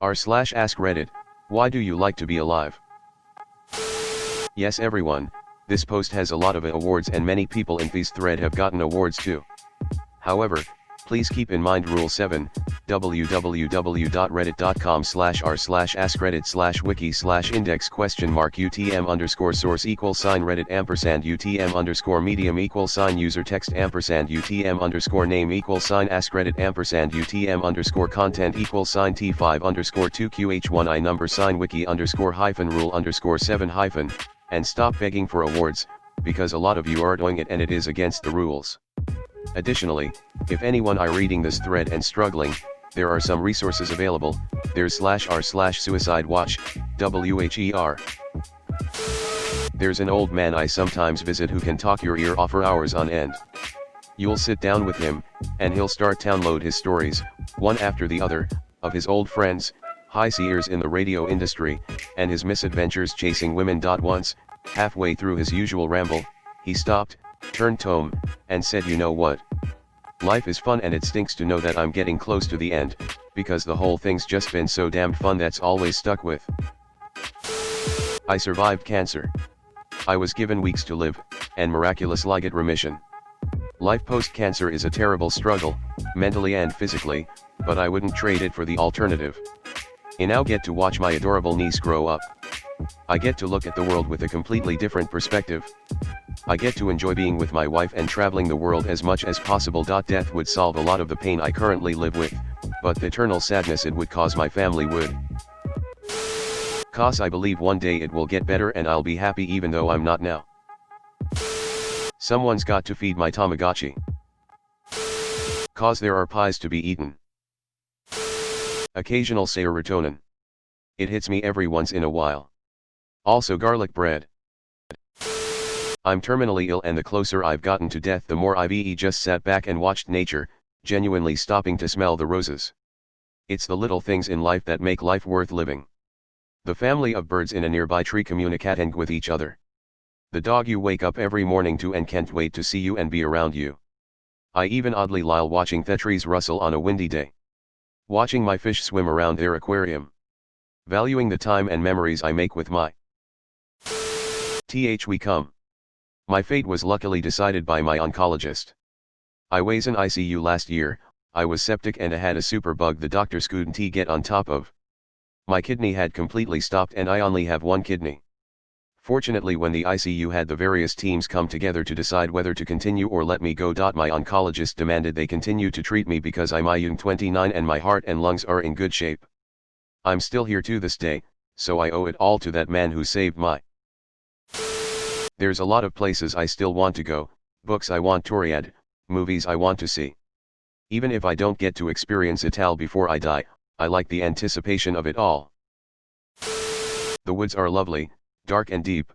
r/ask Reddit, why do you like to be alive? Yes everyone, this post has a lot of awards and many people in this thread have gotten awards too. However, please keep in mind Rule 7, www.reddit.com/r/askreddit/wiki/index?UTM_source =UTM_medium=user text $UTM_name=askreddit $UTM_content T5_2Q_H1I_wiki_7- and stop begging for awards, because a lot of you are doing it and it is against the rules. Additionally, if anyone are reading this thread and struggling, there are some resources available. There's /r/suicide watch, WHER. There's an old man I sometimes visit who can talk your ear off for hours on end. You'll sit down with him, and he'll start download his stories, one after the other, of his old friends, high seers in the radio industry, and his misadventures chasing women. Once, halfway through his usual ramble, he stopped, turned tome, and said, "You know what? Life is fun and it stinks to know that I'm getting close to the end, because the whole thing's just been so damned fun that's always stuck with. I survived cancer. I was given weeks to live, and miraculously get remission. Life post-cancer is a terrible struggle, mentally and physically, but I wouldn't trade it for the alternative. I now get to watch my adorable niece grow up. I get to look at the world with a completely different perspective. I get to enjoy being with my wife and traveling the world as much as possible. Death would solve a lot of the pain I currently live with, but the eternal sadness it would cause my family would. 'Cause I believe one day it will get better and I'll be happy even though I'm not now. Someone's got to feed my Tamagotchi. 'Cause there are pies to be eaten. Occasional serotonin. It hits me every once in a while. Also garlic bread. I'm terminally ill and the closer I've gotten to death the more I've just sat back and watched nature, genuinely stopping to smell the roses. It's the little things in life that make life worth living. The family of birds in a nearby tree communicating with each other. The dog you wake up every morning to and can't wait to see you and be around you. I even oddly lyle watching the trees rustle on a windy day. Watching my fish swim around their aquarium. Valuing the time and memories I make with my we come. My fate was luckily decided by my oncologist. I was in ICU last year, I was septic and I had a superbug the doctors couldn't get on top of. My kidney had completely stopped and I only have one kidney. Fortunately when the ICU had the various teams come together to decide whether to continue or let me go. My oncologist demanded they continue to treat me because I'm 29 and my heart and lungs are in good shape. I'm still here to this day, so I owe it all to that man who saved my. There's a lot of places I still want to go, books I want to read, movies I want to see. Even if I don't get to experience it all before I die, I like the anticipation of it all. The woods are lovely, dark and deep.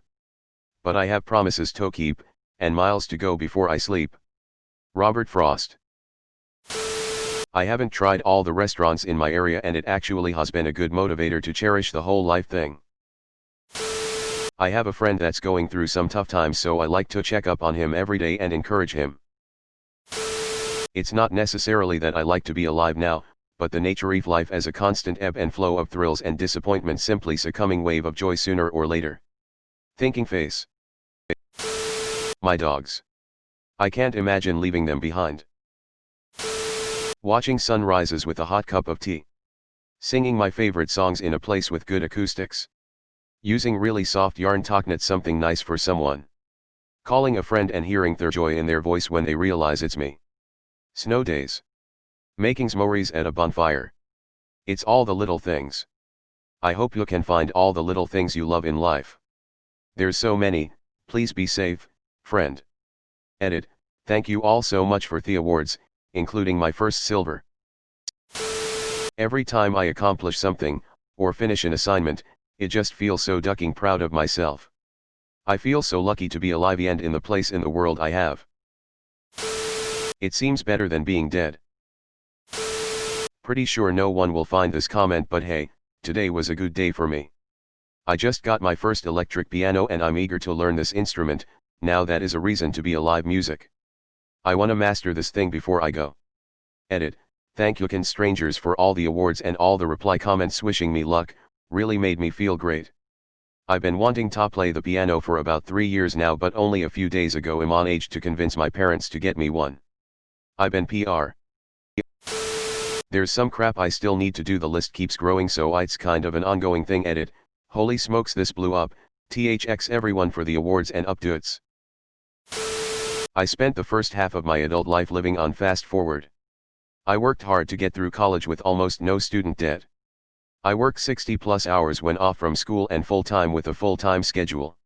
But I have promises to keep, and miles to go before I sleep. Robert Frost. I haven't tried all the restaurants in my area and it actually has been a good motivator to cherish the whole life thing. I have a friend that's going through some tough times so I like to check up on him every day and encourage him. It's not necessarily that I like to be alive now, but the nature of life as a constant ebb and flow of thrills and disappointment simply succumbing wave of joy sooner or later. Thinking face. My dogs. I can't imagine leaving them behind. Watching sunrises with a hot cup of tea. Singing my favorite songs in a place with good acoustics. Using really soft yarn talking something nice for someone. Calling a friend and hearing their joy in their voice when they realize it's me. Snow days. Making s'mores at a bonfire. It's all the little things. I hope you can find all the little things you love in life. There's so many, please be safe, friend. Edit, thank you all so much for the awards, including my first silver. Every time I accomplish something, or finish an assignment, it just feels so ducking proud of myself. I feel so lucky to be alive and in the place in the world I have. It seems better than being dead. Pretty sure no one will find this comment but hey, today was a good day for me. I just got my first electric piano and I'm eager to learn this instrument, now that is a reason to be alive music. I wanna master this thing before I go. Edit, Thank you can strangers for all the awards and all the reply comments wishing me luck, really made me feel great. I've been wanting to play the piano for about 3 years now, but only a few days ago I'm on age to convince my parents to get me one. I've been PR. There's some crap I still need to do, the list keeps growing, so it's kind of an ongoing thing. Edit. Holy smokes, this blew up. THX everyone for the awards and updates. I spent the first half of my adult life living on fast forward. I worked hard to get through college with almost no student debt. I worked 60 plus hours when off from school and full time with a full-time schedule.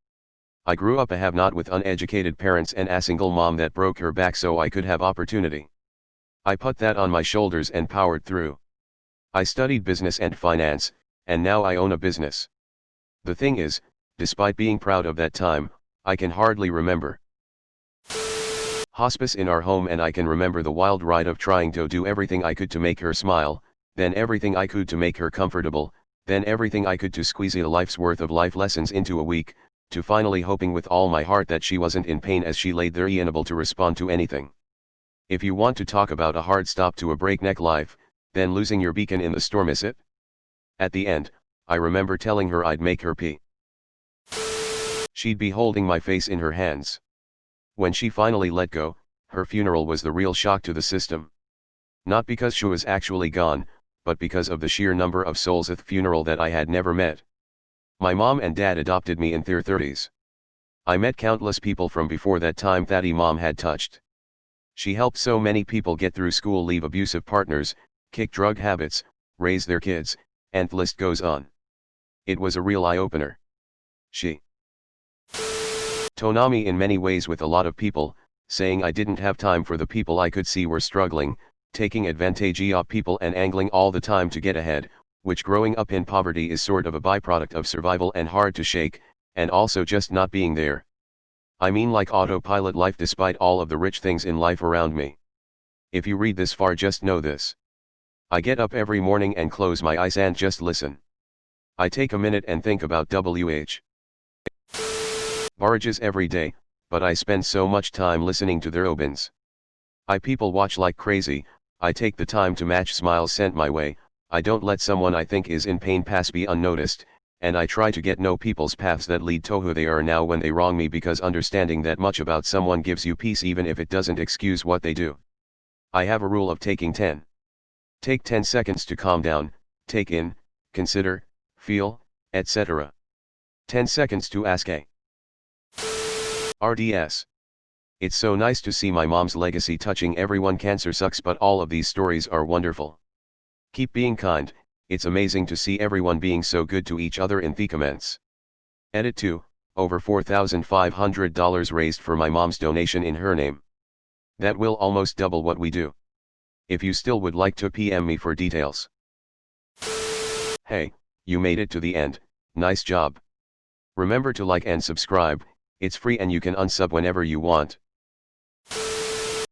I grew up a have-not with uneducated parents and a single mom that broke her back so I could have opportunity. I put that on my shoulders and powered through. I studied business and finance, and now I own a business. The thing is, despite being proud of that time, I can hardly remember hospice in our home, and I can remember the wild ride of trying to do everything I could to make her smile, then everything I could to make her comfortable, then everything I could to squeeze a life's worth of life lessons into a week, to finally hoping with all my heart that she wasn't in pain as she laid there unable to respond to anything. If you want to talk about a hard stop to a breakneck life, then losing your beacon in the storm is it. At the end, I remember telling her I'd make her pee. She'd be holding my face in her hands. When she finally let go, her funeral was the real shock to the system. Not because she was actually gone, but because of the sheer number of souls at the funeral that I had never met. My mom and dad adopted me in their 30s. I met countless people from before that time that mom had touched. She helped so many people get through school, leave abusive partners, kick drug habits, raise their kids, and the list goes on. It was a real eye-opener. She taught me in many ways with a lot of people, saying I didn't have time for the people I could see were struggling, taking advantage of people and angling all the time to get ahead, which growing up in poverty is sort of a byproduct of survival and hard to shake, and also just not being there. I mean like autopilot life despite all of the rich things in life around me. If you read this far, just know this. I get up every morning and close my eyes and just listen. I take a minute and think about WH. Barrages every day, but I spend so much time listening to their opens. I people watch like crazy, I take the time to match smiles sent my way, I don't let someone I think is in pain pass be unnoticed, and I try to get know people's paths that lead to who they are now when they wrong me, because understanding that much about someone gives you peace even if it doesn't excuse what they do. I have a rule of taking 10. Take 10 seconds to calm down, take in, consider, feel, etc. 10 seconds to ask a RDS. It's so nice to see my mom's legacy touching everyone. Cancer sucks, but all of these stories are wonderful. Keep being kind, it's amazing to see everyone being so good to each other in the comments. Edit 2, over $4,500 raised for my mom's donation in her name. That will almost double what we do. If you still would like to PM me for details. Hey, you made it to the end, nice job. Remember to like and subscribe, it's free and you can unsub whenever you want.